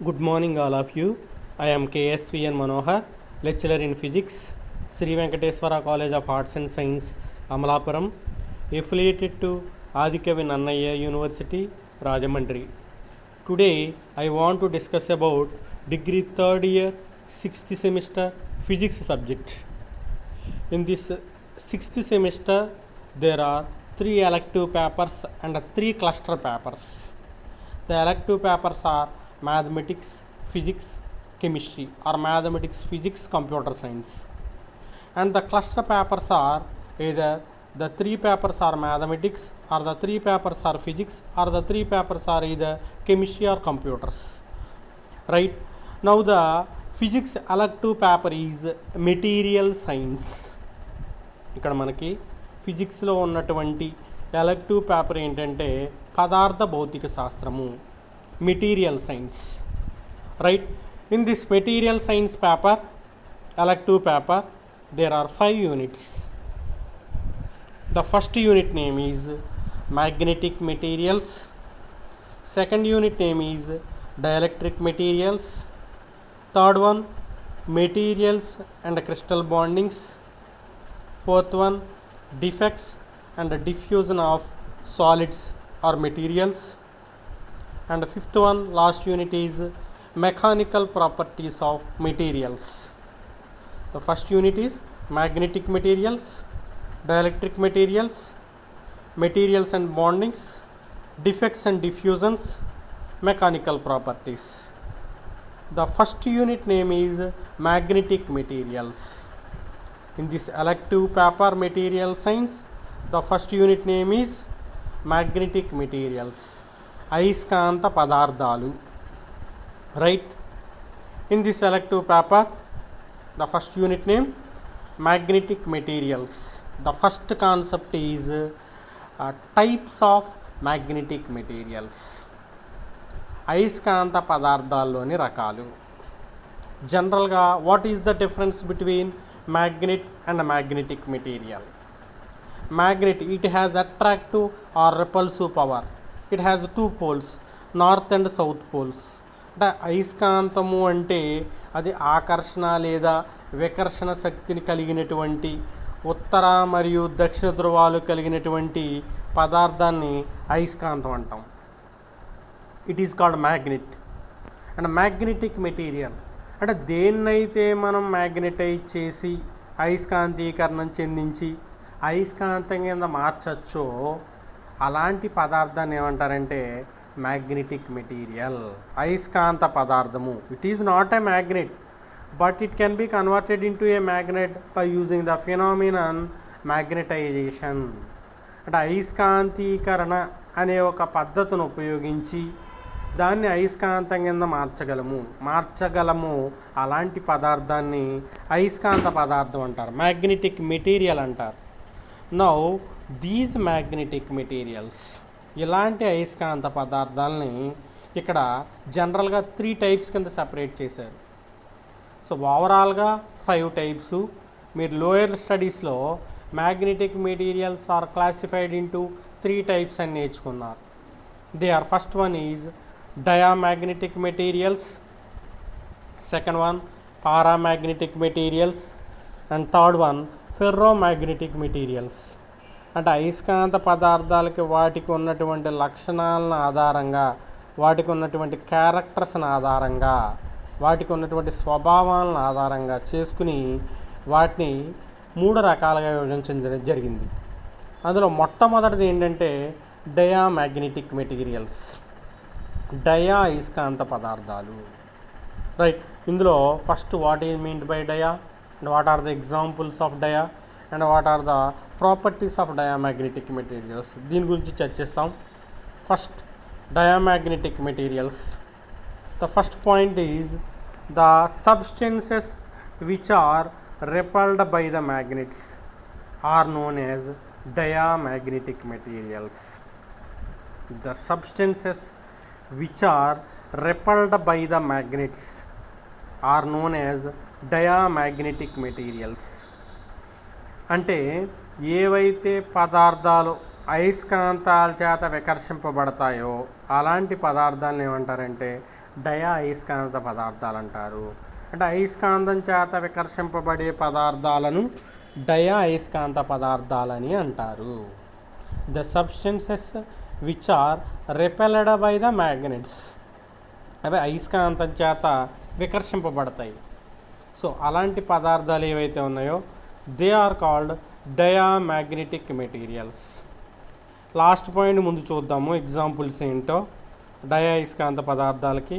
Good morning, all of you. I am KSVN Manohar, lecturer in physics, Sri Venkateswara College of Arts and Science, Amalapuram, affiliated to Adikavi Nannaya University, Rajamandri. Today, I want to discuss about degree 3rd year, 6th semester physics subject. In this 6th semester, there are 3 elective papers and 3 cluster papers. The elective papers are mathematics, physics, chemistry, or mathematics, physics, computer science. And the cluster papers are either the 3 papers are mathematics, or the 3 papers are physics, or the 3 papers are either chemistry or computers. Right? Now the physics elective paper is material science. ఇక్కడ మనకి ఫిజిక్స్లో ఉన్నటువంటి elective paper ఏంటంటే పదార్థ భౌతిక శాస్త్రము, material science. Right, in this material science paper, elective paper, there are 5 units. The first unit name is magnetic materials, second unit name is dielectric materials, third one materials and crystal bondings, fourth one defects and diffusion of solids or materials, and fifth one, last unit, is mechanical properties of materials. The first unit is magnetic materials, dielectric materials, materials and bondings, defects and diffusions, mechanical properties. The first unit name is magnetic materials. In this elective paper material science, the first unit name is magnetic materials, అయస్కాంత పదార్థాలు. Right? In this elective paper, the first unit name magnetic materials. The first concept is types of magnetic materials. అయస్కాంత పదార్థాల్లోని రకాలు. జనరల్గా what is the difference between magnet and magnetic material? Magnet, it has attractive or repulsive power. It has 2 poles, north and south poles. అంటే అయస్కాంతము అంటే అది ఆకర్షణ లేదా వికర్షణ శక్తిని కలిగినటువంటి ఉత్తర మరియు దక్షిణ ధ్రువాలు కలిగినటువంటి పదార్థాన్ని అయస్కాంతం అంటాం. It is called magnet. And magnetic material అంటే దేన్నైతే మనం మ్యాగ్నెటైజ్ చేసి అయస్కాంతీకరణం చెందించి అయస్కాంతం కింద మార్చచ్చో అలాంటి పదార్థాన్ని ఏమంటారంటే మ్యాగ్నెటిక్ మెటీరియల్, అయస్కాంత పదార్థము. It is not a magnet, but it can be converted into a magnet by using the phenomenon magnetization. అంటే అయస్కాంతీకరణ అనే ఒక పద్ధతిని ఉపయోగించి దాన్ని అయస్కాంతం కింద మార్చగలము. అలాంటి పదార్థాన్ని అయస్కాంత పదార్థం అంటారు, మ్యాగ్నెటిక్ మెటీరియల్ అంటారు. నౌ దీస్ మ్యాగ్నెటిక్ మెటీరియల్స్, ఇలాంటి అయస్కాంత పదార్థాలని ఇక్కడ జనరల్గా 3 టైప్స్ కింద సపరేట్ చేశారు. సో ఓవరాల్గా 5 టైప్స్. మీరు లోయర్ స్టడీస్లో magnetic materials are classified into 3 types అని నేర్చుకున్నారు. They are, first one is diamagnetic materials, second one paramagnetic materials, and third one ferromagnetic materials. అంటే అయస్కాంత పదార్థాలకి వాటికి ఉన్నటువంటి లక్షణాలను ఆధారంగా, వాటికి ఉన్నటువంటి క్యారెక్టర్స్ని ఆధారంగా, వాటికి ఉన్నటువంటి స్వభావాలను ఆధారంగా చేసుకుని వాటిని 3 రకాలుగా విభజించడం జరిగింది. అందులో మొట్టమొదటిది ఏంటంటే డయామాగ్నెటిక్ మెటీరియల్స్, డయా అయస్కాంత పదార్థాలు. రైట్, ఇందులో first what is meant by dia, and what are the examples of dia, and what are the properties of diamagnetic materials, దీని గురించి చర్చిస్తాం. First diamagnetic materials. The first point is the substances which are repelled by the magnets are known as diamagnetic materials. The substances which are repelled by the magnets are known as diamagnetic materials. అంటే ఏవైతే పదార్థాలు అయస్కాంతాల చేత వికర్షింపబడతాయో అలాంటి పదార్థాలను ఏమంటారంటే డయా అయస్కాంత పదార్థాలు అంటారు. అంటే అయస్కాంతం చేత వికర్షింపబడే పదార్థాలను డయా అయస్కాంత పదార్థాలని అంటారు. The substances which are repelled by the magnets, అవి అయస్కాంతం చేత వికర్షింపబడతాయి. సో అలాంటి పదార్థాలు ఏవైతే ఉన్నాయో they are called diamagnetic materials. Last point ముందు చూద్దాము, ఎగ్జాంపుల్స్ ఏంటో. డయా అయస్కాంత పదార్థాలకి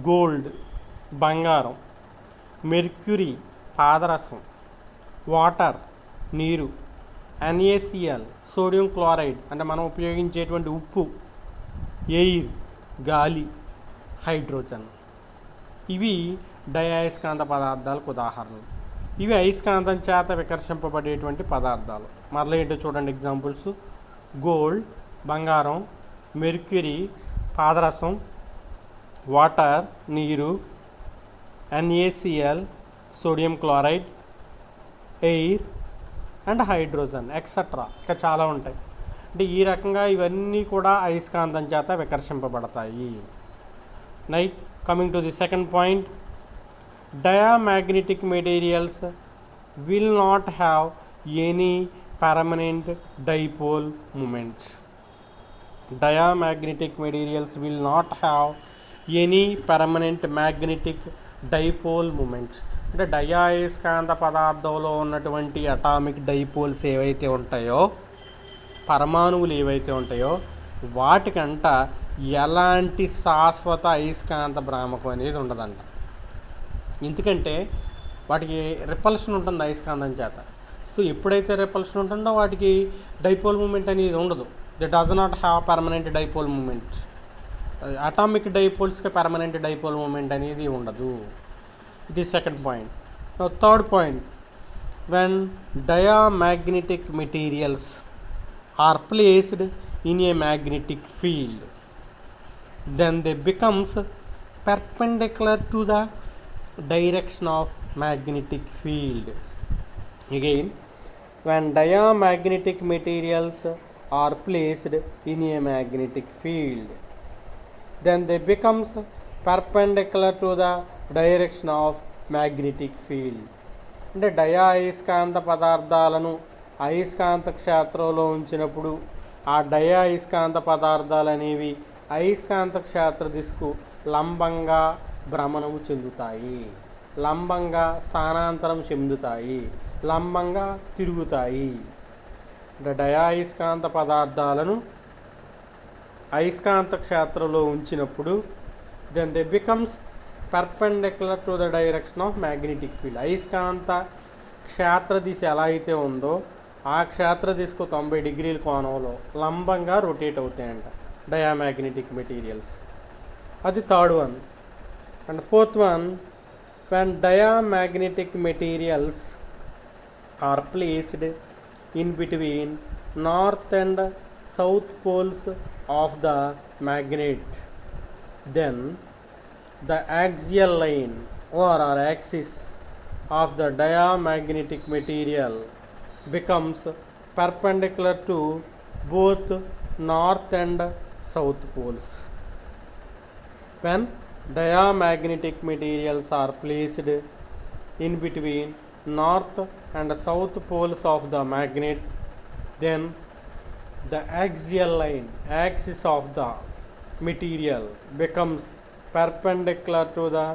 గోల్డ్ బంగారం, మెర్క్యూరీ పాదరసం, వాటర్ నీరు, NaCl సోడియం క్లోరైడ్ అంటే మనం ఉపయోగించేటువంటి ఉప్పు, ఎయిర్ గాలి, హైడ్రోజన్, ఇవి డయా అయస్కాంత పదార్థాలకు ఉదాహరణలు. ఇవి అయస్కాంతం చేత వికర్షింపబడేటువంటి పదార్థాలు. మరలా ఏంటో చూడండి ఎగ్జాంపుల్స్. గోల్డ్ బంగారం, మెర్క్యూరీ పాదరసం, వాటర్ నీరు, NaCl sodium chloride, air and hydrogen etcetera, ఇంకా చాలా ఉంటాయి. అంటే ఈ రకంగా ఇవన్నీ కూడా అయస్కాంతం చేత వికర్షింపబడతాయి. Right, coming to the second point. Diamagnetic materials will not have any permanent dipole moment. Diamagnetic materials will not have any permanent magnetic dipole moment. అంటే డయా అయస్కాంత పదార్థంలో ఉన్నటువంటి అటామిక్ డైపోల్స్ ఏవైతే ఉంటాయో, పరమాణువులు ఏవైతే ఉంటాయో వాటికంట ఎలాంటి శాశ్వత అయస్కాంత భ్రామకం అనేది ఉండదంట. ఎందుకంటే వాటికి రిపల్షన్ ఉంటుంది అయస్కాంతం చేత. సో ఎప్పుడైతే రిపల్షన్ ఉంటుందో వాటికి డైపోల్ మూమెంట్ అనేది ఉండదు. They does not have permanent dipole moment. Atomic డైపోల్స్కి పర్మనెంట్ డైపోల్ మూమెంట్ అనేది ఉండదు. ఇది second point. Third point, when diamagnetic materials are placed in a magnetic field, then they becomes perpendicular to the direction of magnetic field. Again, when diamagnetic materials are placed in a magnetic field, then they becomes perpendicular to the direction of magnetic field. అంటే డయా అయస్కాంత పదార్థాలను అయస్కాంత క్షేత్రంలో ఉంచినప్పుడు ఆ డయా అయస్కాంత పదార్థాలు అనేవి అయస్కాంత క్షేత్ర దిశకు లంబంగా భ్రమణము చెందుతాయి, లంబంగా స్థానాంతరం చెందుతాయి, లంబంగా తిరుగుతాయి. డయా అయస్కాంత పదార్థాలను అయస్కాంత క్షేత్రంలో ఉంచినప్పుడు then they becomes perpendicular to the direction of magnetic field. అయస్కాంత క్షేత్ర దిశ ఎలా అయితే ఉందో ఆ క్షేత్ర దిశకు 90 డిగ్రీల కోణంలో లంబంగా రొటేట్ అవుతాయంట డయామాగ్నెటిక్ మెటీరియల్స్. అది third one. And fourth one, when diamagnetic materials are placed in between north and south poles of the magnet, then the axial line or axis of the diamagnetic material becomes perpendicular to both north and south poles. When diamagnetic materials are placed in between north and south poles of the magnet, then the axial line, axis of the material becomes perpendicular to the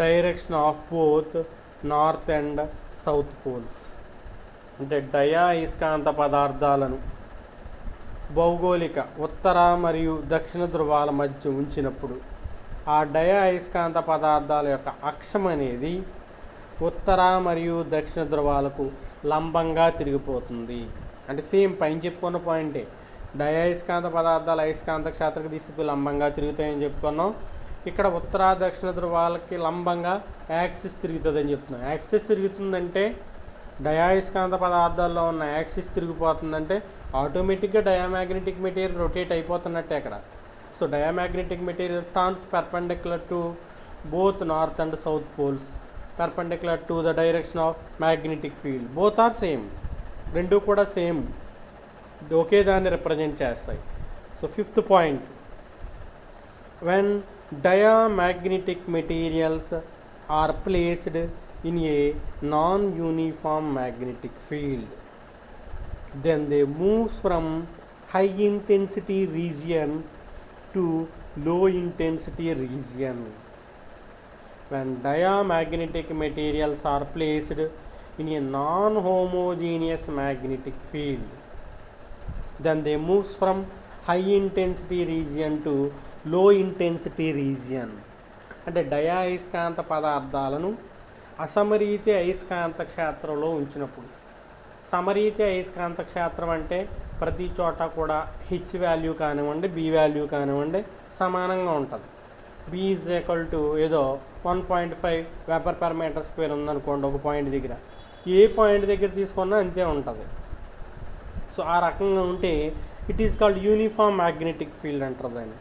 direction of both north and south poles. అంటే డయా అయస్కాంత పదార్థాలను భౌగోళిక ఉత్తర మరియు దక్షిణ ధృవాల మధ్య ఉంచినప్పుడు ఆ డయా అయస్కాంత పదార్థాల యొక్క అక్షం అనేది ఉత్తర మరియు దక్షిణ ధృవాలకు లంబంగా తిరిగిపోతుంది. అంటే సేమ్ పైన చెప్పుకున్న పాయింటే, డయా అయస్కాంత పదార్థాలు అయస్కాంత క్షేత్ర దిశకు లంబంగా తిరుగుతాయని చెప్పుకున్నాం. ఇక్కడ ఉత్తర దక్షిణ ధృవాలకి లంబంగా యాక్సిస్ తిరుగుతుందని చెప్తున్నాం. యాక్సిస్ తిరుగుతుందంటే డయా అయస్కాంత పదార్థాల్లో ఉన్న యాక్సిస్ తిరిగిపోతుందంటే ఆటోమేటిక్గా డయామాగ్నెటిక్ మెటీరియల్ రొటేట్ అయిపోతున్నట్టే అక్కడ. So diamagnetic material turns perpendicular to both north and south poles, perpendicular to the direction of magnetic field. Both are same, రెండు కూడా సేమ్, ఒకే దాన్ని రిప్రజెంట్ చేస్తాయి. So fifth point, when diamagnetic materials are placed in a non-uniform magnetic field. Then they move from high intensity region to low intensity region. When diamagnetic materials are placed in a non-homogeneous magnetic field, then they move from high intensity region to లో intensity region. అంటే అయస్కాంత పదార్థాలను అసమరీతి అయస్కాంత క్షేత్రంలో ఉంచినప్పుడు, సమరీతి అయస్కాంత క్షేత్రం అంటే ప్రతి చోట కూడా హెచ్ వాల్యూ కానివ్వండి, బి వాల్యూ కానివ్వండి సమానంగా ఉంటుంది. బి ఈజ్ ఈక్వల్ టు ఏదో 1.5 వెబర్ పర్ మీటర్ స్క్వేర్ ఉందనుకోండి ఒక పాయింట్ దగ్గర, ఏ పాయింట్ దగ్గర తీసుకున్నా అంతే ఉంటుంది. సో ఆ రకంగా ఉంటే it is called uniform magnetic field అంటారు దాన్ని.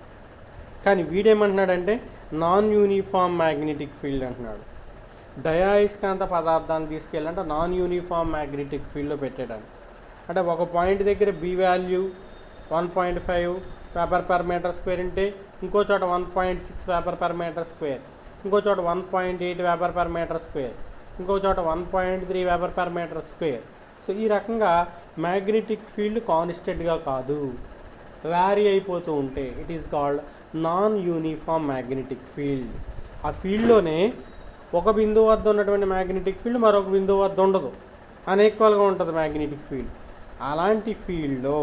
కానీ వీడేమంటున్నాడంటే నాన్ యూనిఫామ్ మ్యాగ్నెటిక్ ఫీల్డ్ అంటున్నాడు. అయస్కాంత పదార్థాన్ని తీసుకెళ్ళాలంటే నాన్ యూనిఫామ్ మ్యాగ్నెటిక్ ఫీల్డ్లో పెట్టాడు. అంటే ఒక పాయింట్ దగ్గర B value 1.5 weber per metre square ఉంటే ఇంకో చోట 1.6 వెబర్ పర్ మీటర్ స్క్వేర్, ఇంకో చోట 1.8 వెబర్ పర్ మీటర్ స్క్వేర్, ఇంకో చోట 1.3 weber per metre square. So ఈ రకంగా మ్యాగ్నెటిక్ ఫీల్డ్ కాన్స్టెంట్గా కాదు, వ్యారీ అయిపోతూ ఉంటే it is called non uniform magnetic field. ఆ ఫీల్డ్లోనే ఒక బిందువు వద్ద ఉన్నటువంటి మ్యాగ్నెటిక్ ఫీల్డ్ మరొక బిందువు వద్ద ఉండదు, అన్ఈక్వల్గా ఉంటుంది మ్యాగ్నెటిక్ ఫీల్డ్. అలాంటి ఫీల్డ్లో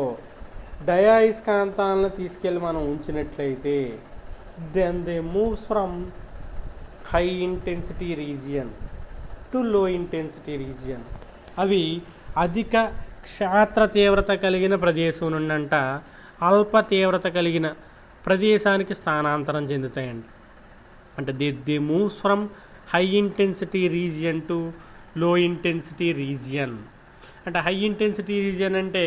అయస్కాంతాలను తీసుకెళ్ళి మనం ఉంచినట్లయితే then they moves from high intensity region to low intensity region. అవి అధిక క్షేత్ర తీవ్రత కలిగిన ప్రదేశం నుండంట అల్ప తీవ్రత కలిగిన ప్రదేశానికి స్థానాంతరం చెందుతాయండి. అంటే they moves from high intensity region to low intensity region. అంటే హై ఇంటెన్సిటీ రీజియన్ అంటే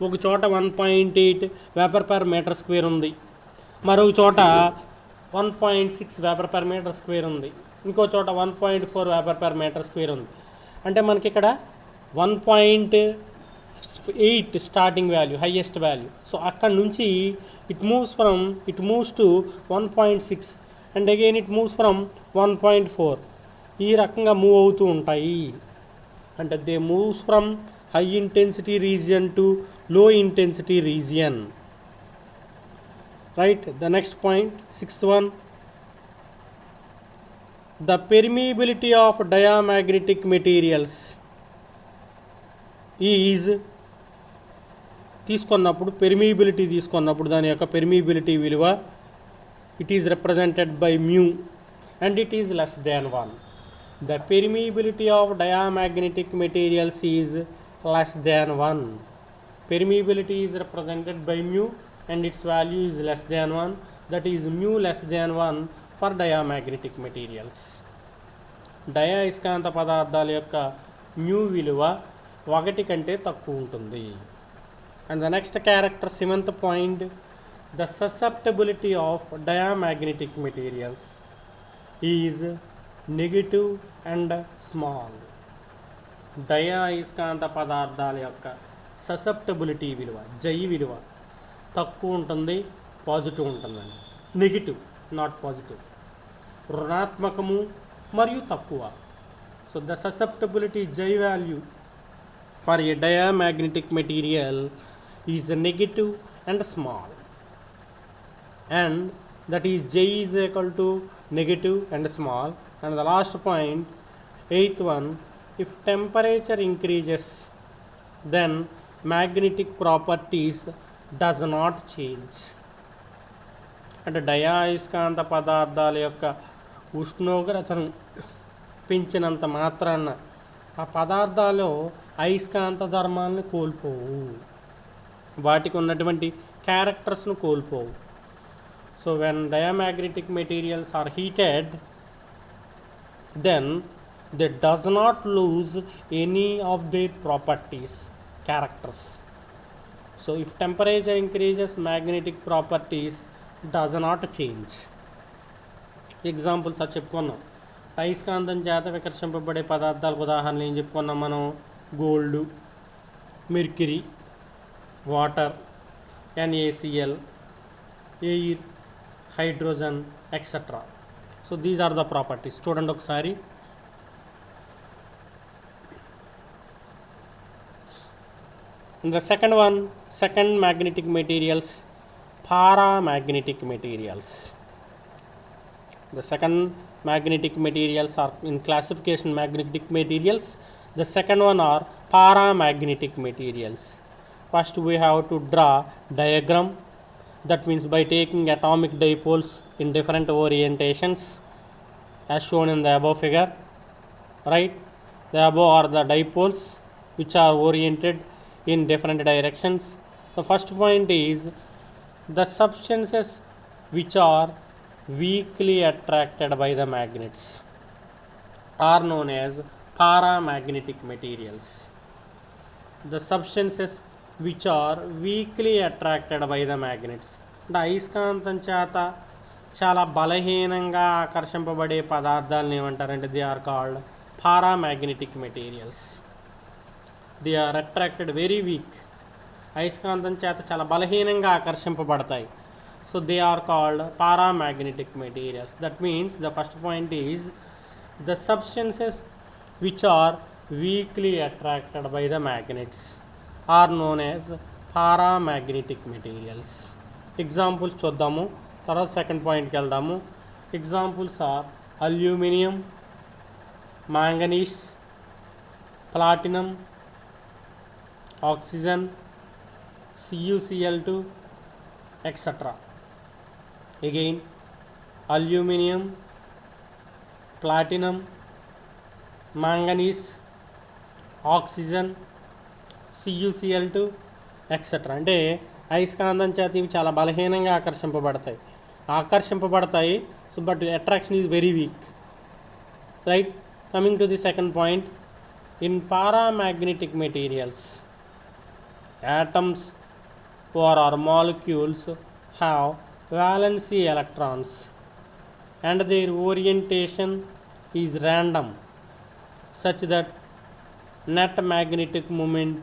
ఒక చోట 1.8 వెబర్ పర్ మీటర్ స్క్వేర్ ఉంది, మరొక చోట 1.6 వెబర్ పర్ మీటర్ స్క్వేర్ ఉంది, ఇంకో చోట 1.4 వెబర్ పర్ మీటర్ స్క్వేర్ ఉంది. అంటే మనకి ఇక్కడ 1.8 starting value, highest value. So అక్కడ నుంచి it moves to 1.6 and again it moves from 1.4. ఈ రకంగా మూవ్ అవుతూ ఉంటాయి. అంటే they moves from high intensity region to low intensity region. Right. The next point, 6th one, the permeability of diamagnetic materials is తీసుకున్నప్పుడు, permeability తీసుకున్నప్పుడు దాని యొక్క permeability విలువ it is represented by mu and it is less than 1. The permeability of diamagnetic materials is less than 1. Permeability is represented by mu and it's value is less than 1. That is mu less than 1 for diamagnetic materials. అయస్కాంత పదార్థాల యొక్క mu విలువ 1 కంటే తక్కువ ఉంటుంది. And the next character, 7th point, the susceptibility of diamagnetic materials is negative and small. అయస్కాంత పదార్థాల యొక్క ససెప్టబిలిటీ విలువ, విలువ తక్కువ ఉంటుంది, పాజిటివ్ ఉంటుందండి. Negative, not positive. రుణాత్మకము మరియు తక్కువ. So the susceptibility value for a diamagnetic material is negative and small, and that is J is equal to negative and small. And the last point, 8th one, if temperature increases then magnetic properties does not change. అంటే అయస్కాంత పదార్థాల యొక్క ఉష్ణోగ్రతను పెంచినంత మాత్రాన ఆ పదార్థాలు అయస్కాంత ధర్మాలను కోల్పోవు, వాటికి ఉన్నటువంటి క్యారెక్టర్స్ను కోల్పోవు. So when diamagnetic materials are heated then they does not lose any of their properties, characters. So if temperature increases, magnetic properties does not change. Examples చెప్పుకున్నాం. అయస్కాంతం చేత వికర్షింపబడే పదార్థాలకు ఉదాహరణలు ఏం చెప్పుకున్నాం మనం? Gold, mercury, water, NaCl, air, hydrogen, etc. So these are the properties. చూడండి ఒకసారి. And the second one, second magnetic materials, paramagnetic materials. The second magnetic materials are in classification magnetic materials. The second one are paramagnetic materials. First we have to draw diagram. That means by taking atomic dipoles in different orientations as shown in the above figure, right? The above are the dipoles which are oriented in different directions. The first point is the substances which are weakly attracted by the magnets are known as paramagnetic materials. The substances which are weakly attracted by the magnets, అంటే అయస్కాంతం చేత చాలా బలహీనంగా ఆకర్షింపబడే పదార్థాలను ఏమంటారంటే they are called paramagnetic materials. They are attracted very weak, అయస్కాంతం చేత చాలా బలహీనంగా ఆకర్షింపబడతాయి. So they are called paramagnetic materials. That means the first point is the substances which are weakly attracted by the magnets are known as paramagnetic materials. Examples చూద్దాము, తర్వాత second పాయింట్కి వెళ్దాము. Examples are aluminium, manganese, platinum, oxygen, CuCl2, etc. Again, aluminum, platinum, manganese, oxygen, CuCl2, etc. అంటే అయస్కాంతం చేత ఇవి చాలా బలహీనంగా ఆకర్షింపబడతాయి. So but attraction is very weak, right? Coming to the second point, in paramagnetic materials, atoms or molecules have valency electrons and their orientation is random such that net magnetic moment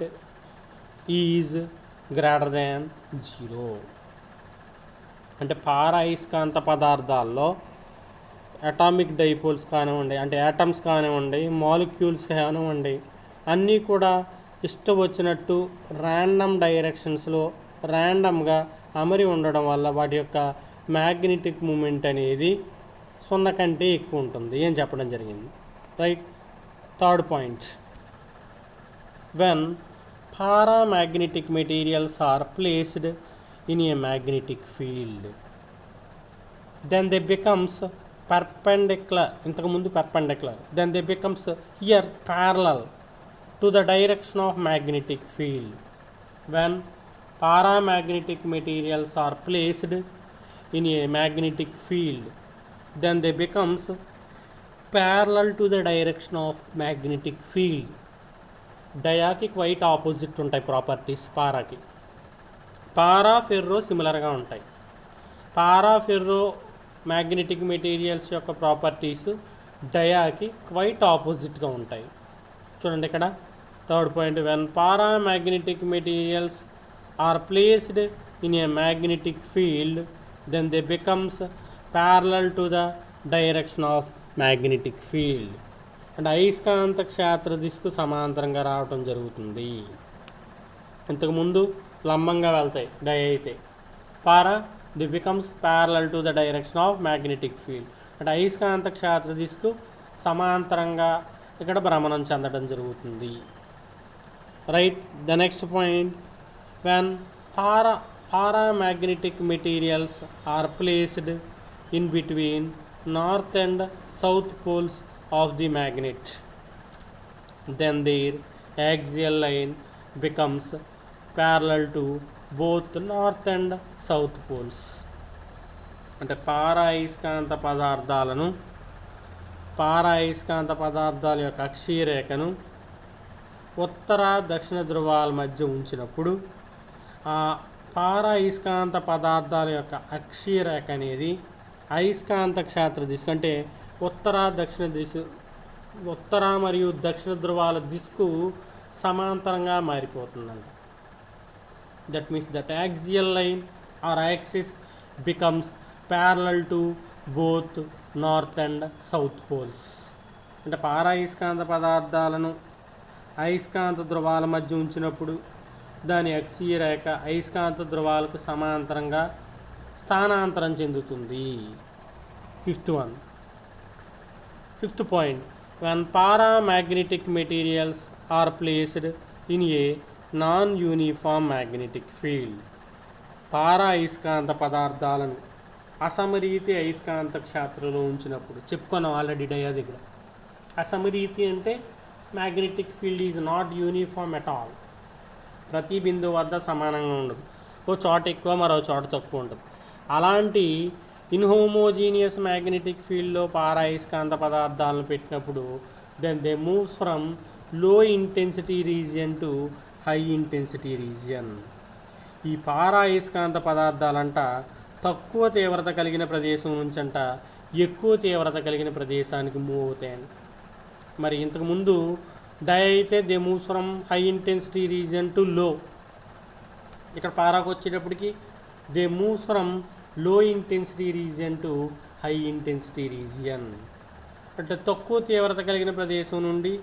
is greater than 0. అంటే పారాయస్కాంత పదార్థాల్లో atomic dipoles కానివ్వండి, అంటే atoms కానివ్వండి, molecules కానివ్వండి, అన్నీ కూడా ఇష్టం వచ్చినట్టు ర్యాండమ్ డైరెక్షన్స్లో ర్యాండమ్గా అమరి ఉండడం వల్ల వాటి యొక్క మ్యాగ్నెటిక్ మూమెంట్ అనేది 0 కంటే ఎక్కువ ఉంటుంది అని చెప్పడం జరిగింది, right? Third point, when paramagnetic materials are placed in a magnetic field then they becomes perpendicular, ఇంతకుముందు perpendicular, then they becomes here parallel to the direction of magnetic field. When paramagnetic materials are placed in a magnetic field, then they becomes parallel to the direction of magnetic field. డయాకి quite opposite ఉంటాయి properties పారాకి. Para ferro సిమిలర్గా ఉంటాయి. Para ferro magnetic materials యొక్క properties డయాకి quite ఆపోజిట్గా ఉంటాయి. చూడండి ఇక్కడ third point, when paramagnetic materials are placed in a magnetic field then they becomes parallel to the direction of magnetic field. అంటే అయస్కాంత క్షేత్ర దిశకు సమాంతరంగా రావటం జరుగుతుంది. ఇంతకుముందు లంబంగా వెళ్తాయి డై అయితే, para the becomes parallel to the direction of magnetic field. అంటే అయస్కాంత క్షేత్ర దిశకు సమాంతరంగా ఇక్కడ భ్రమణం చెందడం జరుగుతుంది, right? The next point, when paramagnetic materials are placed in between north and south poles of the magnet then their axial line becomes parallel to both north and south poles. అంటే పారాయస్కాంత పదార్థాల యొక్క అక్షీయ రేఖను ఉత్తర దక్షిణ ధ్రువాల మధ్య ఉంచినప్పుడు ఆ పారాయస్కాంత పదార్థాల యొక్క అక్షీయ రేఖ అనేది అయస్కాంత క్షేత్ర దిశ అంటే ఉత్తర మరియు దక్షిణ ధ్రువాల దిశకు సమాంతరంగా మారిపోతుందంట. That means that axial line or axis becomes parallel to both north and south poles. అంటే పారాయస్కాంత పదార్థాలను అయస్కాంత ధ్రువాల మధ్య ఉంచినప్పుడు దాని అక్షీయ రేఖ అయస్కాంత ధ్రువాలకు సమాంతరంగా స్థానాంతరం చెందుతుంది. Fifth point, when paramagnetic materials are placed in a non-uniform magnetic field. పారా అయస్కాంత పదార్థాలను అసమరీతి అయస్కాంత క్షేత్రంలో ఉంచినప్పుడు చెప్పుకున్నాం ఆల్రెడీ డయా దగ్గర. అసమరీతి అంటే magnetic field is not uniform at all. ప్రతి బిందువు వద్ద సమానంగా ఉండదు, ఓ చోట ఎక్కువ మరో చోట తక్కువ ఉంటుంది. అలాంటి ఇన్హోమోజీనియస్ మ్యాగ్నెటిక్ ఫీల్డ్లో పారా అయస్కాంత పదార్థాలను పెట్టినప్పుడు then they moves from low intensity region to high intensity region. ఈ పారా అయస్కాంత పదార్థాలంట తక్కువ తీవ్రత కలిగిన ప్రదేశం నుంచి అంట ఎక్కువ తీవ్రత కలిగిన ప్రదేశానికి మూవ్ అవుతాయండి. మరి ఇంతకుముందు డై అయితే they moves from high intensity region to లో. ఇక్కడ పారాకు వచ్చేటప్పటికి they moves from low intensity region to high intensity region. అంటే తక్కువ తీవ్రత కలిగిన ప్రదేశం నుండి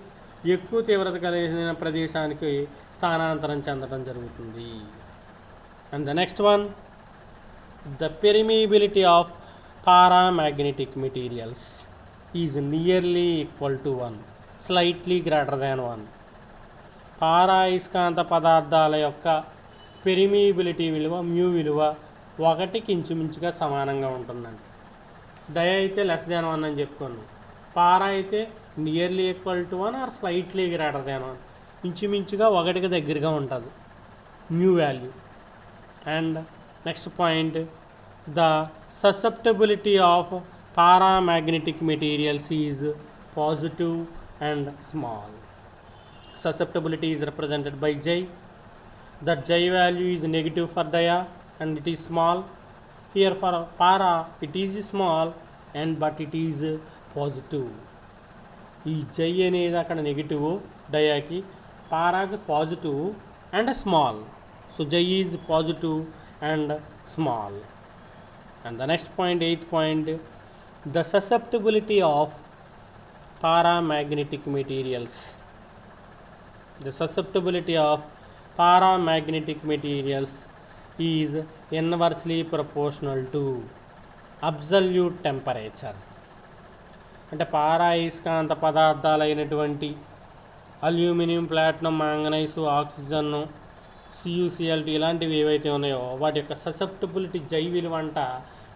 ఎక్కువ తీవ్రత కలిగిన ప్రదేశానికి స్థానాంతరం చెందడం జరుగుతుంది. And the next one, the permeability of paramagnetic materials is nearly equal to 1, slightly greater than 1. పారా అయస్కాంత పదార్థాల యొక్క పెర్మియబిలిటీ విలువ మ్యూ విలువ 1కి ఇంచుమించుగా సమానంగా ఉంటుందండి. డై అయితే లెస్ దాన్ 1 అని చెప్పుకున్నాం. పారా అయితే nearly equal to 1 or slightly greater than 1, ఇంచుమించుగా 1కి దగ్గరగా ఉంటుంది mu value. And next point, the susceptibility of paramagnetic materials is positive and small. Susceptibility is represented by J. That J value is negative for dia and it is small. Here for para it is small and but it is positive. ఈ J అనేది అక్కడ negative డయాకి, పారాకి positive and small. So J is positive and small. And the next point, 8th point, the susceptibility of paramagnetic materials. The susceptibility of paramagnetic materials is inversely proportional to absolute temperature. అంటే పారా అయస్కాంత పదార్థాలైనటువంటి aluminium, platinum, మాంగనైసు, oxygen, CuCl2 ఇలాంటివి ఏవైతే ఉన్నాయో వాటి యొక్క susceptibility జై విలువ అంట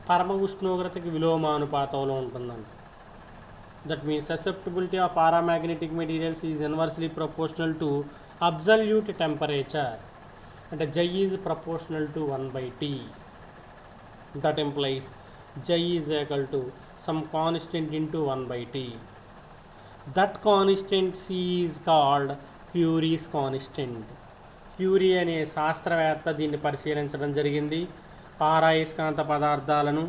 పరమ ఉష్ణోగ్రతకి విలోమానుపాతంలో ఉంటుందంట. That means susceptibility of paramagnetic materials is inversely proportional to absolute temperature. అంటే chi is proportional to 1/T. That implies chi is equal to some constant into 1/T. That constant C is called Curie's constant. Curie అనే శాస్త్రవేత్త దీన్ని పరిశీలించడం జరిగింది. పారా అయస్కాంత పదార్థాలను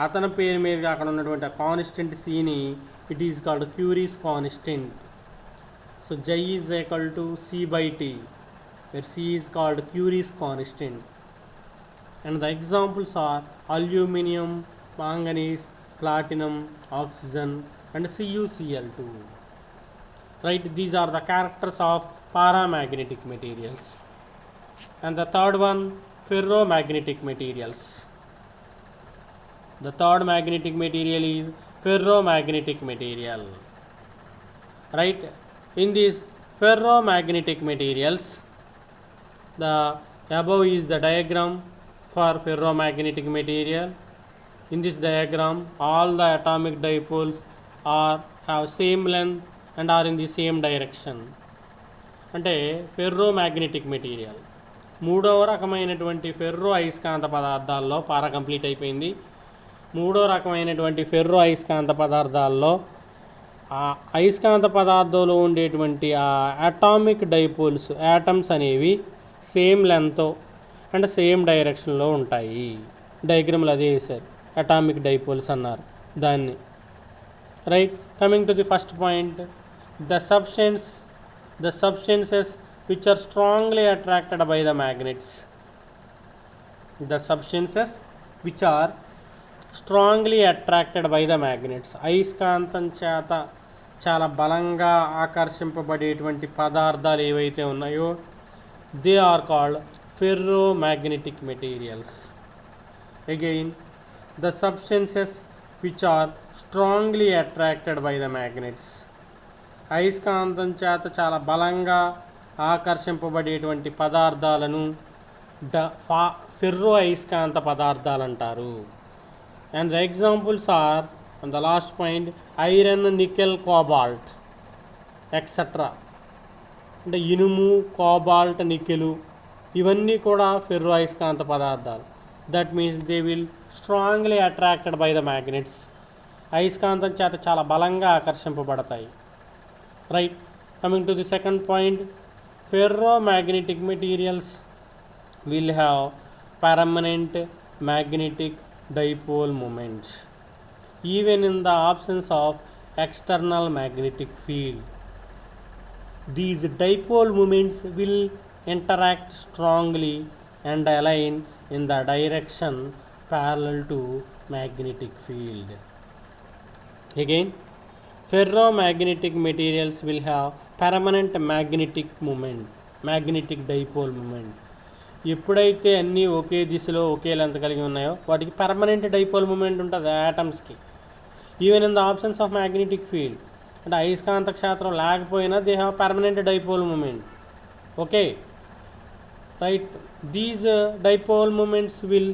అతని పేరు మీద అక్కడ ఉన్నటువంటి కాన్స్టెంట్ Cని it is called Curie's constant. So chi is equal to C/T, where C is called Curie's constant. And the examples are aluminum, manganese, platinum, oxygen and CuCl2. Right, these are the characters of paramagnetic materials. And the third one, ferromagnetic materials. The third magnetic material is ferromagnetic material. Right, in these ferromagnetic materials, the above is the diagram for ferromagnetic material. In this diagram, all the atomic dipoles have same length and are in the same direction. అంటే ferromagnetic material మూడవ రకమైనటువంటి ferro అయస్కాంత పదార్థాల్లో పారా complete అయిపోయింది. మూడో రకమైనటువంటి ferro అయస్కాంత పదార్థాల్లో ఆ అయస్కాంత పదార్థంలో ఉండేటువంటి ఆ అటామిక్ డైపోల్స్ యాటమ్స్ అనేవి సేమ్ లెంత్ అండ్ సేమ్ డైరెక్షన్లో ఉంటాయి. డయాగ్రామ్లు అదే వేశారు, అటామిక్ డైపోల్స్ అన్నారు దాన్ని. Right, coming to the first point, the substances which are strongly attracted by the magnets. The substances which are strongly attracted by the magnets, అయస్కాంతం చేత చాలా బలంగా ఆకర్షింపబడేటువంటి పదార్థాలు ఏవైతే ఉన్నాయో they are called ferro magnetic materials. Again the substances which are strongly attracted by the magnets, అయస్కాంతం చేత చాలా బలంగా ఆకర్షింపబడేటువంటి పదార్థాలను ఫెర్రో అయస్కాంత పదార్థాలు అంటారు. And the examples are and the last point iron, nickel, cobalt etcetera. అంటే ఇనుము, కోబాల్ట్, నికెలు ఇవన్నీ కూడా ఫెర్రో అయస్కాంత పదార్థాలు. That means they will strongly attracted by the magnets, అయస్కాంతం చేత చాలా బలంగా ఆకర్షింపబడతాయి. Right, coming to the second point, ferro magnetic materials will have permanent magnetic dipole moments even in the absence of external magnetic field. These dipole moments will interact strongly and align in the direction parallel to magnetic field. Again, ferromagnetic materials will have permanent magnetic moment, magnetic dipole moment. ఎప్పుడైతే అన్నీ ఒకే దిశలో ఒకే length కలిగి ఉన్నాయో వాటికి permanent dipole moment ఉంటుంది యాటమ్స్కి. Even in the options of magnetic field, అంటే అయస్కాంత క్షేత్రం లేకపోయినా they have permanent dipole moment. Okay right, these dipole moments will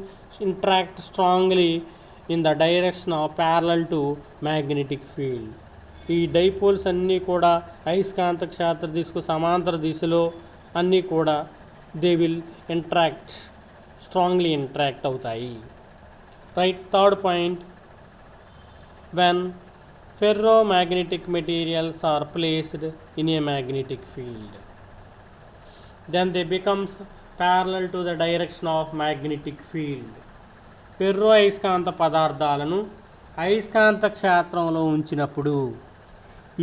interact strongly in the direction of parallel to magnetic field. ఈ dipoles అన్నీ కూడా అయస్కాంత క్షేత్ర దిశకు సమాంతర దిశలో అన్నీ కూడా they will interact, strongly interact అవుతాయి. Right, third point, when ferro magnetic materials are placed in a magnetic field then they becomes parallel to the direction of magnetic field. Ferro అయస్కాంత పదార్థాలను అయస్కాంత క్షేత్రంలో ఉంచినప్పుడు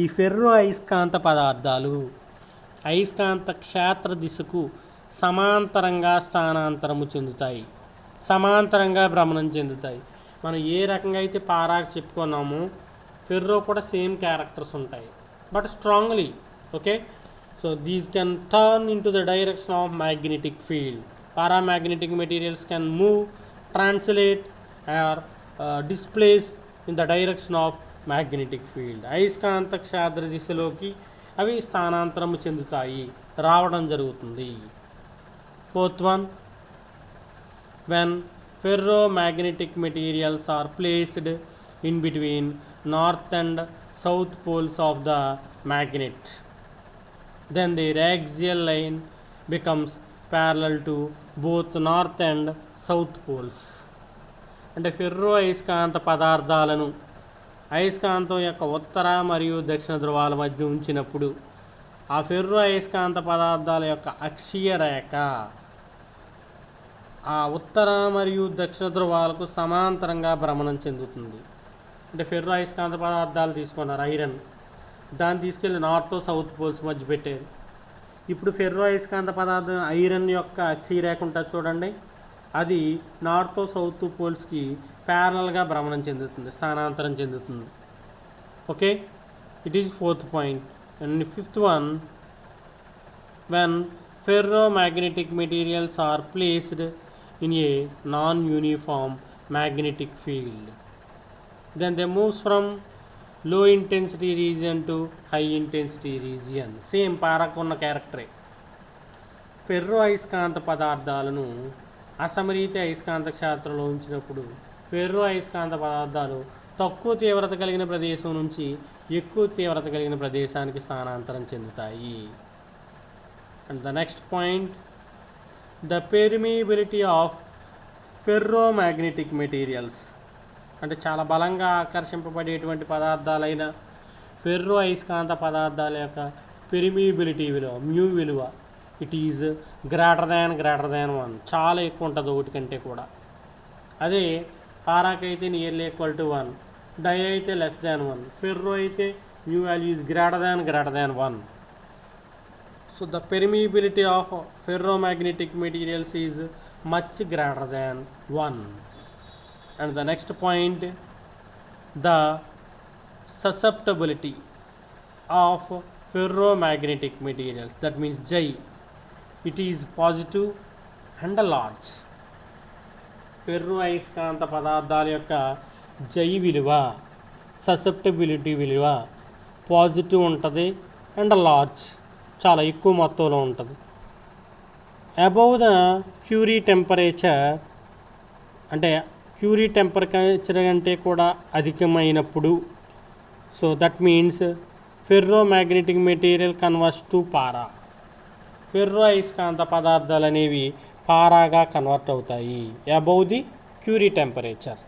ఈ ఫెర్రో అయస్కాంత పదార్థాలు అయస్కాంత క్షేత్ర దిశకు సమాంతరంగా స్థానాంతరము చెందుతాయి, సమాంతరంగా భ్రమణం చెందుతాయి. మనం ఏ రకంగా అయితే పారాకు చెప్పుకున్నామో ఫెర్రో కూడా సేమ్ క్యారెక్టర్స్ ఉంటాయి but strongly. Okay, so these can turn in to the direction of magnetic field. Paramagnetic materials can move, translate or displace in the direction of magnetic field. అయస్కాంత క్షేత్ర దిశలోకి అవి స్థానాంతరము చెందుతాయి, రావడం జరుగుతుంది. Fourth one, when ferromagnetic materials are placed in between north and south poles of the magnet, then their axial line becomes parallel to both north and south poles. అంటే ferro అయస్కాంత పదార్థాలను అయస్కాంతం యొక్క ఉత్తర మరియు దక్షిణ ధ్రువాల మధ్య ఉంచినప్పుడు ఆ ఫెర్రో అయస్కాంత పదార్థాల యొక్క అక్షీయ రేఖ ఆ ఉత్తర మరియు దక్షిణ ధ్రువాలకు సమాంతరంగా భ్రమణం చెందుతుంది. అంటే ఫెర్రో అయస్కాంత పదార్థాలు తీసుకున్నారు, ఐరన్, దాన్ని తీసుకెళ్ళి నార్త్ సౌత్ పోల్స్ మధ్య పెట్టారు. ఇప్పుడు ఫెర్రో అయస్కాంత పదార్థం ఐరన్ యొక్క అక్షీయ రేఖ ఉంటుంది చూడండి, అది నార్త్ సౌత్ పోల్స్కి ప్యారలల్గా భ్రమణం చెందుతుంది, స్థానాంతరం చెందుతుంది. Okay, it is fourth point. And fifth one, when ferromagnetic materials are placed in a non-uniform magnetic field, then they move from low intensity region to high intensity region. Same పారకున్న క్యారెక్టరే. Ferro అయస్కాంత పదార్థాలను అసమరీతి అయస్కాంత క్షేత్రంలో ఉంచినప్పుడు ferro అయస్కాంత పదార్థాలు తక్కువ తీవ్రత కలిగిన ప్రదేశం నుంచి ఎక్కువ తీవ్రత కలిగిన ప్రదేశానికి స్థానాంతరం చెందుతాయి. And the next point, the permeability of ferromagnetic materials, అంటే చాలా బలంగా ఆకర్షింపబడేటువంటి పదార్థాలైన ఫెర్రో అయస్కాంత పదార్థాల యొక్క పెర్మియబిలిటీ విలువ, మ్యూ విలువ, ఇట్ ఈజ్ గ్రేటర్ దాన్ 1, చాలా ఎక్కువ ఉంటుంది ఒకటి కంటే కూడా. అదే పారాక్ అయితే నియర్లీ ఈక్వల్ టు 1, డై అయితే లెస్ దాన్ 1, ఫెర్రో అయితే mu value is greater than 1. So the permeability of ferromagnetic materials is much greater than 1. And the next point, the susceptibility of ferromagnetic materials, that means J, it is positive and large. Ferro అయస్కాంత పదార్థాల యొక్క జై విలువ, susceptibility విలువ positive ఉంటుంది and large, చాలా ఎక్కువ మొత్తంలో ఉంటుంది. అబౌవ్ ద క్యూరీ టెంపరేచర్, అంటే క్యూరీ టెంపరేచర్ కంటే కూడా అధికమైనప్పుడు, so that means ferro magnetic material converts to para. Ferro అయస్కాంత పదార్థాలు అనేవి పారాగా కన్వర్ట్ అవుతాయి అబౌవ్ ది క్యూరీ టెంపరేచర్.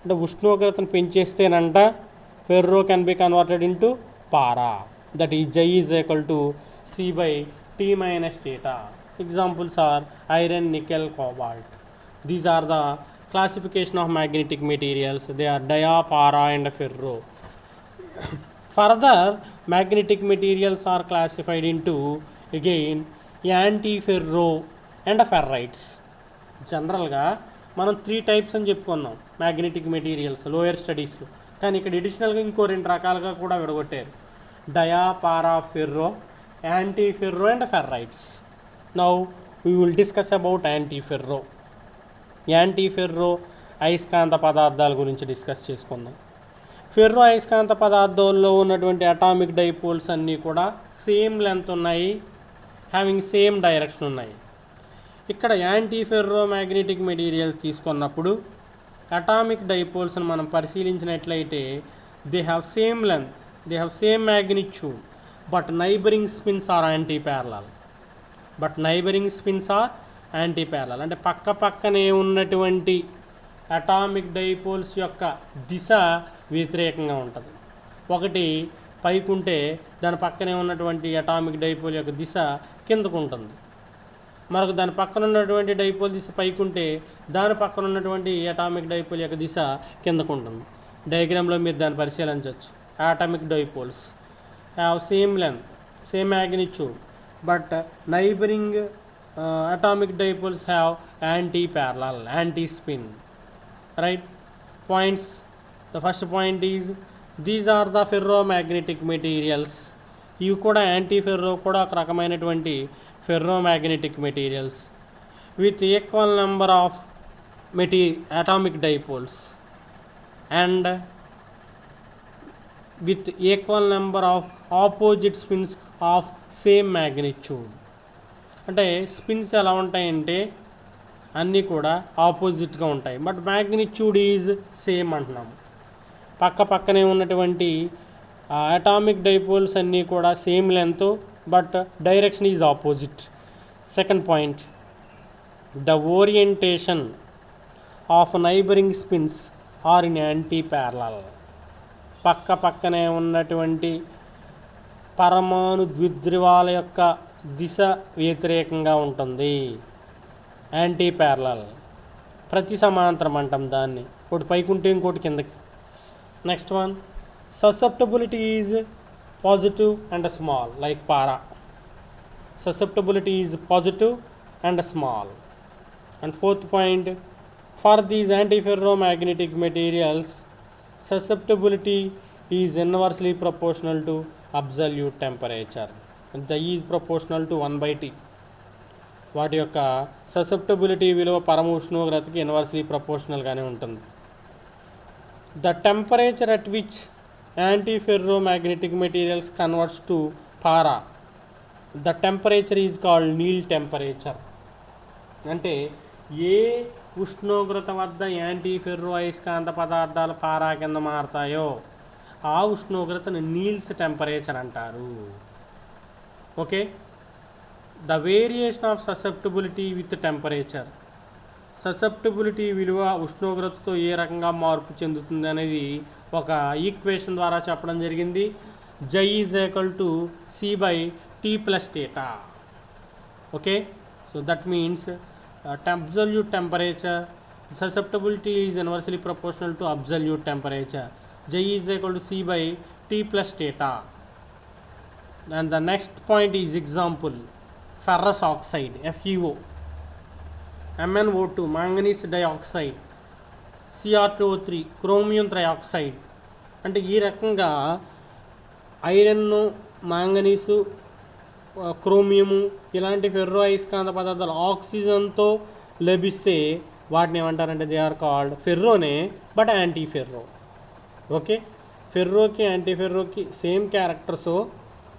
అంటే ఉష్ణోగ్రతను పెంచేస్తేనంట ferro can be converted into para. That is chi is equal to C by T minus theta. Examples are iron, nickel, cobalt. These are the classification of magnetic materials. They are dia, para and ferro. Further magnetic materials are classified into again anti ferro and ferrites. జనరల్గా మనం 3 types అని చెప్పుకున్నాం magnetic materials lower స్టడీస్లో, కానీ ఇక్కడ ఎడిషనల్గా ఇంకో 2 రకాలుగా కూడా విడగొట్టారు. Dia, para, ferro, anti ferro and ferrites. Now we will discuss about anti ferro. Anti ferro అయస్కాంత పదార్థాల గురించి డిస్కస్ చేసుకుందాం. ఫెర్రో అయస్కాంత పదార్థాల్లో ఉన్నటువంటి అటామిక్ డైపోల్స్ అన్నీ కూడా సేమ్ లెంత్ ఉన్నాయి, హ్యావింగ్ సేమ్ డైరెక్షన్ ఉన్నాయి. ఇక్కడ యాంటీ ఫెర్రో మ్యాగ్నెటిక్ మెటీరియల్స్ తీసుకున్నప్పుడు అటామిక్ డైపోల్స్ని మనం పరిశీలించినట్లయితే they have same length, they have same magnitude, but neighbouring spins are anti parallel. అంటే పక్క పక్కనే ఉన్నటువంటి అటామిక్ డైపోల్స్ యొక్క దిశ వ్యతిరేకంగా ఉంటుంది. ఒకటి పైకుంటే దాని పక్కనే ఉన్నటువంటి అటామిక్ డైపోల్ యొక్క దిశ కిందకు ఉంటుంది. మరొక దాని పక్కన ఉన్నటువంటి డైపోల్ దిశ పైకుంటే దాని పక్కన ఉన్నటువంటి అటామిక్ డైపోల్ యొక్క దిశ కిందకు ఉంటుంది. డయాగ్రామ్లో మీరు దాన్ని పరిశీలించవచ్చు. Atomic dipoles have same length, same magnitude, but neighbouring atomic dipoles have anti-parallel, anti-spin. Right? Points. The first point is these are the ferromagnetic materials. ఇవి కూడా యాంటీఫెర్రో కూడా ఒక రకమైనటువంటి ferromagnetic materials with equal number of atomic dipoles and with equal number of opposite spins of same magnitude. అంటే spins ఎలా ఉంటాయంటే అన్నీ కూడా ఆపోజిట్గా ఉంటాయి, బట్ మ్యాగ్నిట్యూడ్ ఈజ్ సేమ్ అంటున్నాము. పక్క పక్కనే ఉన్నటువంటి అటామిక్ డైపోల్స్ అన్నీ కూడా same length, but direction is opposite. Second point, the orientation of neighbouring spins are in anti parallel. పక్క పక్కనే ఉన్నటువంటి పరమాణు ద్విధ్రువాల యొక్క దిశ వ్యతిరేకంగా ఉంటుంది, యాంటీ ప్యారలల్. ప్రతి సమాంతరం అంటాం దాన్ని, ఒకటి పైకి ఉంటే ఇంకోటి కిందకి. Next one, susceptibility is positive and small like para. Susceptibility is positive and small. And fourth point, for these antiferromagnetic materials susceptibility is inversely proportional to absolute temperature. The E is proportional to 1/T. వాటి యొక్క susceptibility విలువ పరమ ఉష్ణోగ్రతకి inversely ప్రపోర్షనల్గానే ఉంటుంది. The temperature at which antiferromagnetic materials converts to para, the temperature is called Neel temperature. అంటే ఏ ఉష్ణోగ్రత వద్ద యాంటీఫెర్రో అయస్కాంత పదార్థాలు పారా కింద మారుతాయో ఆ ఉష్ణోగ్రతను నీల్స్ టెంపరేచర్ అంటారు. Okay, the variation of susceptibility with temperature. Susceptibility విలువ ఉష్ణోగ్రతతో ఏ రకంగా మార్పు చెందుతుంది అనేది ఒక ఈక్వేషన్ ద్వారా చెప్పడం జరిగింది. Chi is equal to C/T + θ. Okay, so that means absolute temperature, susceptibility is inversely proportional to absolute temperature. J is equal to C/T + θ. And the next point is example, ferrous oxide, FeO, MnO2, manganese dioxide. Cr2O3 chromium trioxide. అంటే ఈ రకంగా ఐరన్ను, manganese, chromium ఇలాంటి ferro అయస్కాంత పదార్థాలు ఆక్సిజన్తో లభిస్తే వాటిని ఏమంటారంటే దే ఆర్ కాల్డ్ ఫెర్రోనే బట్ యాంటీ ఫెర్రో. ఓకే, ఫెర్రోకి యాంటీ ఫెర్రోకి సేమ్ క్యారెక్టర్స్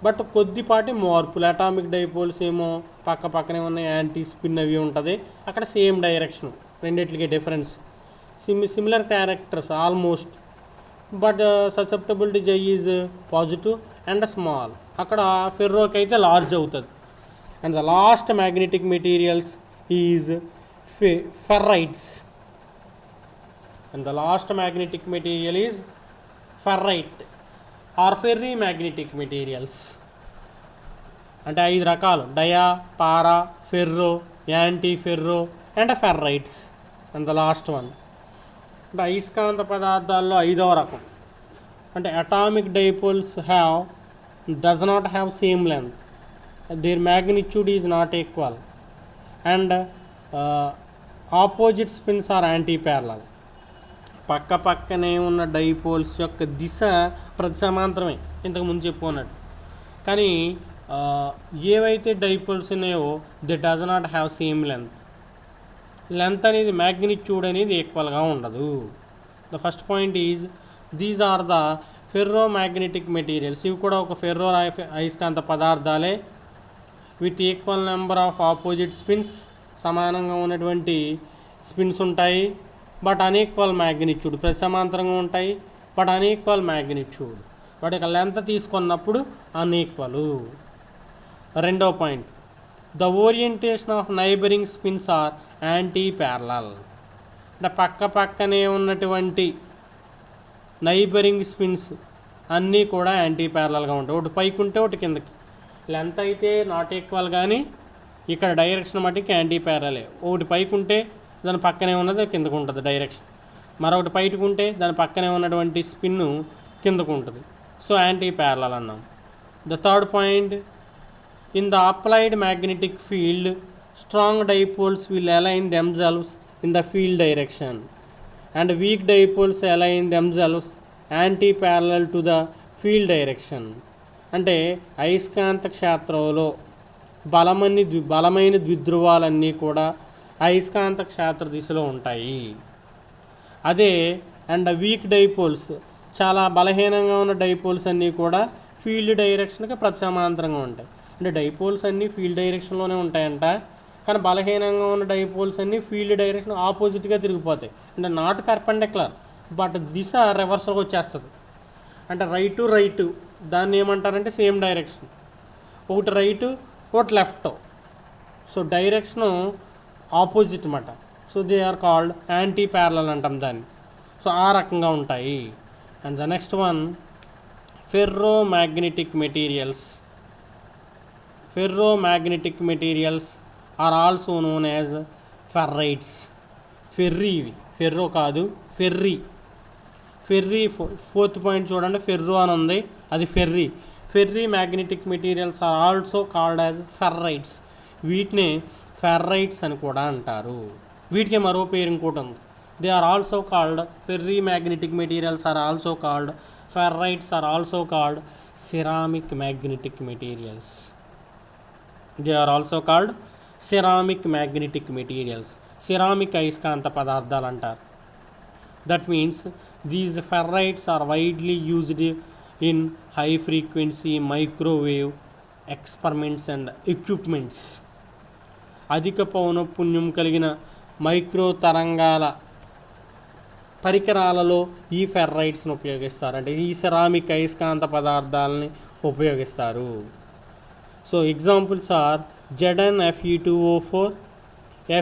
బట్ కొద్దిపాటి మార్పులు. అటామిక్ డైపోల్స్ ఏమో పక్క పక్కనే ఉన్నాయి, యాంటీ స్పిన్ అవి ఉంటుంది, అక్కడ సేమ్ డైరెక్షన్, రెండిట్లకి difference. Similar characters almost, but susceptibility chi is positive and small. అక్కడ ఫెర్రోకి అయితే లార్జ్ అవుతుంది. And the last magnetic materials is ferrites. And the last magnetic material is ferrite or ferri magnetic materials. అంటే 5 రకాలు: dia, para, ferro, anti ferro and ferrites. And the last one అంటే అయస్కాంత పదార్థాల్లో 5వ రకం. అంటే atomic dipoles does not have same length, their magnitude is not equal and opposite spins are anti parallel. పక్క పక్కనే ఉన్న డైపోల్స్ యొక్క దిశ ప్రతి సమాంతరమే, ఇంతకుముందు చెప్పుకున్నట్టు. కానీ ఏవైతే డైపోల్స్ ఉన్నాయో they does not have same length అనేది, మ్యాగ్నిట్యూడ్ అనేది ఈక్వల్గా ఉండదు. The first point is these are the ferro magnetic materials. ఇవి కూడా ఒక ఫెర్రో అయస్కాంత పదార్థాలే with equal number of opposite spins. సమానంగా ఉన్నటువంటి స్పిన్స్ ఉంటాయి బట్ అన్ఈక్వల్ మ్యాగ్నిట్యూడ్. ప్రతి సమాంతరంగా ఉంటాయి బట్ అన్ఈక్వల్ మ్యాగ్నిట్యూడ్. వాటి యొక్క లెంత్ తీసుకున్నప్పుడు అన్ఈక్వల్. రెండో పాయింట్, the orientation of neighbouring spins are anti parallel. అంటే పక్క పక్కనే ఉన్నటువంటి నైబరింగ్ స్పిన్స్ అన్నీ కూడా యాంటీ ప్యారలల్గా ఉంటాయి. ఒకటి పైకి ఉంటే ఒకటి కిందకి. లెంత్ అయితే నాట్ ఈక్వల్, కానీ ఇక్కడ డైరెక్షన్ మటుకి యాంటీ ప్యారలే. ఒకటి పైకి ఉంటే దాని పక్కనే ఉన్నది కిందకు ఉంటుంది డైరెక్షన్, మరొకటి పైకి ఉంటే దాని పక్కనే ఉన్నటువంటి స్పిన్ కిందకు ఉంటుంది. సో యాంటీ ప్యారలల్ అన్నాం. The third point, in the applied magnetic field strong dipoles will align themselves in the field direction and weak dipoles align themselves anti parallel to the field direction. అంటే అయస్కాంత క్షేత్రంలో బలమైన ద్విధ్రువాలన్నీ కూడా అయస్కాంత క్షేత్ర దిశలో ఉంటాయి. అదే అండ్ వీక్ డైపోల్స్, చాలా బలహీనంగా ఉన్న డైపోల్స్ అన్నీ కూడా ఫీల్డ్ డైరెక్షన్కి ప్రతి సమాంతరంగా ఉంటాయి. అంటే డైపోల్స్ అన్నీ ఫీల్డ్ డైరెక్షన్లోనే ఉంటాయంట, కానీ బలహీనంగా ఉన్న డైపోల్స్ అన్నీ ఫీల్డ్ డైరెక్షన్ ఆపోజిట్గా తిరిగిపోతాయి. అంటే నాట్ పెర్పెండిక్యులర్ బట్ దిశ రివర్స్గా వచ్చేస్తుంది. అంటే రైటు దాన్ని ఏమంటారంటే సేమ్ డైరెక్షన్, ఒకటి రైటు ఒకటి లెఫ్ట్, సో డైరెక్షను ఆపోజిట్ అన్నమాట. So they are called anti parallel అంటాం దాన్ని. సో ఆ రకంగా ఉంటాయి. And the next one, ferro magnetic materials are also known as ferrites. Ferro కాదు, ఫెర్రీ. ఫోర్త్ పాయింట్ చూడండి, ఫెర్రో అని ఉంది, అది ferri magnetic materials are also called as ferrites. వీటిని ఫెర్రైట్స్ అని కూడా అంటారు. వీటికి మరో పేరు ఇంకోటి ఉంది. They are also called ferri magnetic materials are also called ferrites are also called ceramic magnetic materials. They are also called ceramic magnetic materials. Ceramic అయస్కాంత పదార్థాలు అంటారు. That means these ferrites are widely used in high frequency microwave experiments and equipments. అధిక పౌనఃపున్యం కలిగిన micro తరంగాల పరికరాలలో ఈ ఫెర్రైట్స్ని ఉపయోగిస్తారు. అంటే ఈ సిరామిక్ అయస్కాంత పదార్థాలని ఉపయోగిస్తారు. So examples are Zn Fe2O4,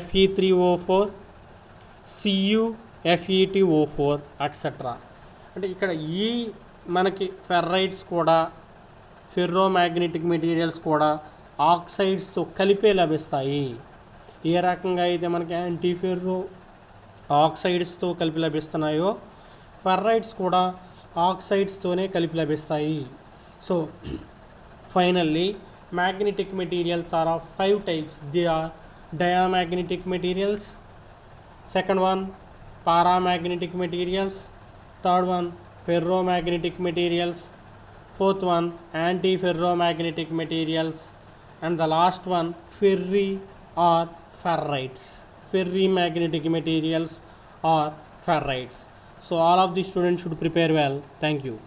Fe3O4, Cu Fe2O4 etcetera. అంటే ఇక్కడ ఈ మనకి ఫెర్రైట్స్ కూడా, ఫెర్రో మ్యాగ్నెటిక్ మెటీరియల్స్ కూడా ఆక్సైడ్స్తో కలిపే లభిస్తాయి. ఏ రకంగా అయితే మనకి యాంటీ ఫెర్రో ఆక్సైడ్స్తో కలిపి లభిస్తున్నాయో ఫెర్రైట్స్ కూడా ఆక్సైడ్స్తోనే కలిపి లభిస్తాయి. So finally magnetic materials are of 5 types. They are diamagnetic materials, second one paramagnetic materials, third one ferromagnetic materials, fourth one anti-ferromagnetic materials, and the last one ferri or ferrites, ferrimagnetic materials or ferrites. So all of the students should prepare well. Thank you.